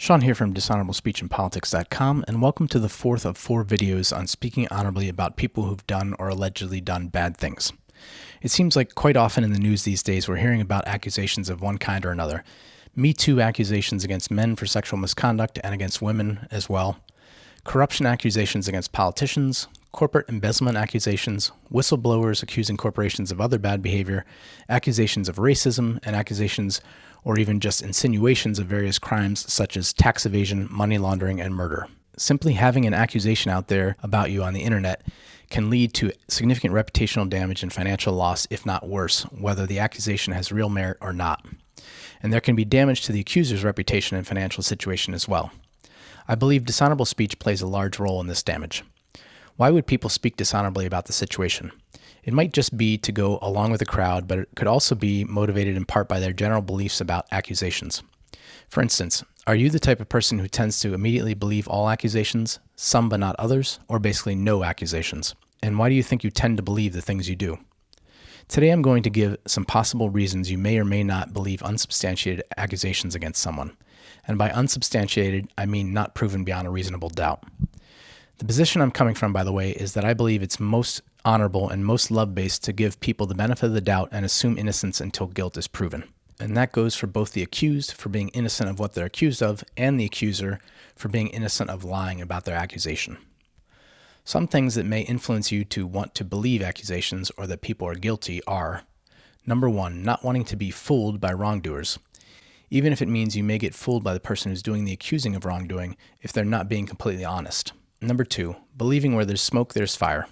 Sean here from dishonorablespeechandpolitics.com, and welcome to the fourth of 4 videos on speaking honorably about people who've done or allegedly done bad things. It seems like quite often in the news these days we're hearing about accusations of one kind or another. Me Too accusations against men for sexual misconduct and against women as well. Corruption accusations against politicians, corporate embezzlement accusations, whistleblowers accusing corporations of other bad behavior, accusations of racism, and accusations or even just insinuations of various crimes such as tax evasion, money laundering, and murder. Simply having an accusation out there about you on the internet can lead to significant reputational damage and financial loss, if not worse, whether the accusation has real merit or not. And there can be damage to the accuser's reputation and financial situation as well. I believe dishonorable speech plays a large role in this damage. Why would people speak dishonorably about the situation? It might just be to go along with the crowd, but it could also be motivated in part by their general beliefs about accusations. For instance, are you the type of person who tends to immediately believe all accusations, some but not others, or basically no accusations? And why do you think you tend to believe the things you do? Today I'm going to give some possible reasons you may or may not believe unsubstantiated accusations against someone. And by unsubstantiated, I mean not proven beyond a reasonable doubt. The position I'm coming from, by the way, is that I believe it's most honorable and most love-based to give people the benefit of the doubt and assume innocence until guilt is proven. And that goes for both the accused for being innocent of what they're accused of and the accuser for being innocent of lying about their accusation. Some things that may influence you to want to believe accusations or that people are guilty are: number 1, not wanting to be fooled by wrongdoers, even if it means you may get fooled by the person who's doing the accusing of wrongdoing if they're not being completely honest. Number 2, believing where there's smoke, there's fire.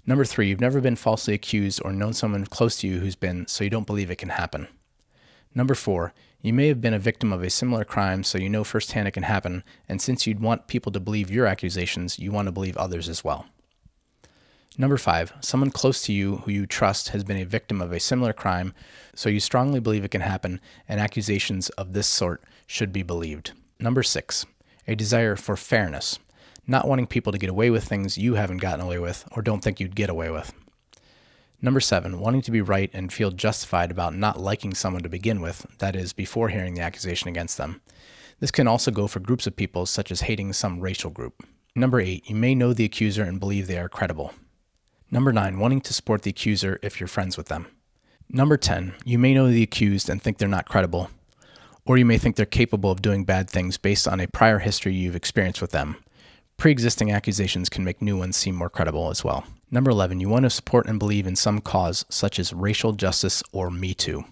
Number 3, you've never been falsely accused or known someone close to you who's been, so you don't believe it can happen. Number 4, you may have been a victim of a similar crime, so you know firsthand it can happen, and since you'd want people to believe your accusations, you want to believe others as well. Number 5, someone close to you who you trust has been a victim of a similar crime, so you strongly believe it can happen, and accusations of this sort should be believed. Number 6, a desire for fairness, not wanting people to get away with things you haven't gotten away with or don't think you'd get away with. Number 7, wanting to be right and feel justified about not liking someone to begin with, that is, before hearing the accusation against them. This can also go for groups of people, such as hating some racial group. Number 8, you may know the accuser and believe they are credible. Number 9, wanting to support the accuser if you're friends with them. Number 10, you may know the accused and think they're not credible, or you may think they're capable of doing bad things based on a prior history you've experienced with them. Pre-existing accusations can make new ones seem more credible as well. Number 11, you want to support and believe in some cause, such as racial justice or Me Too.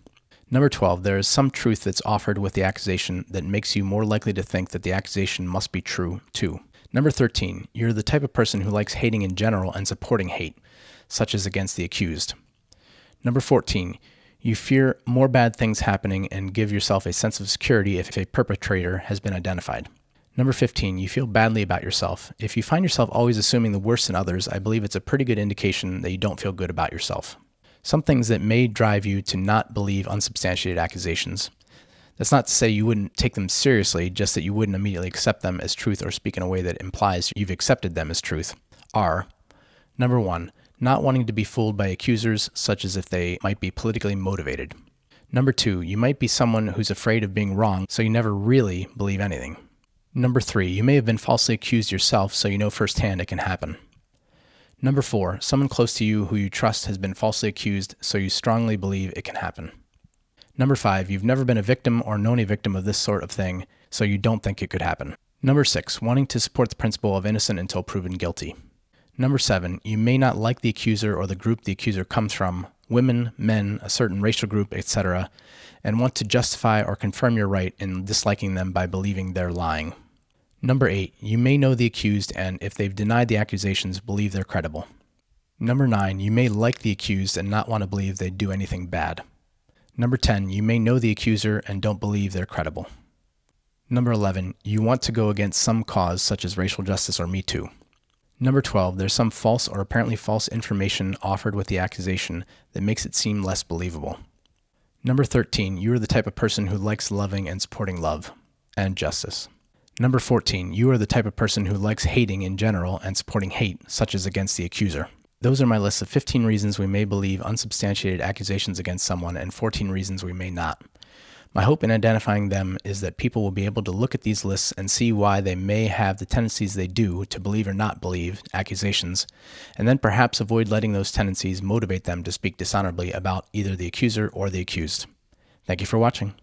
Number 12, there is some truth that's offered with the accusation that makes you more likely to think that the accusation must be true, too. Number 13, you're the type of person who likes hating in general and supporting hate, such as against the accused. Number 14, you fear more bad things happening and give yourself a sense of security if a perpetrator has been identified. Number 15, you feel badly about yourself. If you find yourself always assuming the worst in others, I believe it's a pretty good indication that you don't feel good about yourself. Some things that may drive you to not believe unsubstantiated accusations. That's not to say you wouldn't take them seriously, just that you wouldn't immediately accept them as truth or speak in a way that implies you've accepted them as truth, are: number 1, not wanting to be fooled by accusers, such as if they might be politically motivated. Number 2, you might be someone who's afraid of being wrong, so you never really believe anything. Number 3, you may have been falsely accused yourself, so you know firsthand it can happen. Number 4, someone close to you who you trust has been falsely accused, so you strongly believe it can happen. Number 5, you've never been a victim or known a victim of this sort of thing, so you don't think it could happen. Number 6, wanting to support the principle of innocent until proven guilty. Number 7, you may not like the accuser or the group the accuser comes from, women, men, a certain racial group, etc., and want to justify or confirm your right in disliking them by believing they're lying. Number 8, you may know the accused and, if they've denied the accusations, believe they're credible. Number 9, you may like the accused and not want to believe they'd do anything bad. Number 10, you may know the accuser and don't believe they're credible. Number 11, you want to go against some cause such as racial justice or Me Too. Number 12, there's some false or apparently false information offered with the accusation that makes it seem less believable. Number 13, you are the type of person who likes loving and supporting love and justice. Number 14, you are the type of person who likes hating in general and supporting hate, such as against the accuser. Those are my list of 15 reasons we may believe unsubstantiated accusations against someone and 14 reasons we may not. My hope in identifying them is that people will be able to look at these lists and see why they may have the tendencies they do to believe or not believe accusations, and then perhaps avoid letting those tendencies motivate them to speak dishonorably about either the accuser or the accused. Thank you for watching.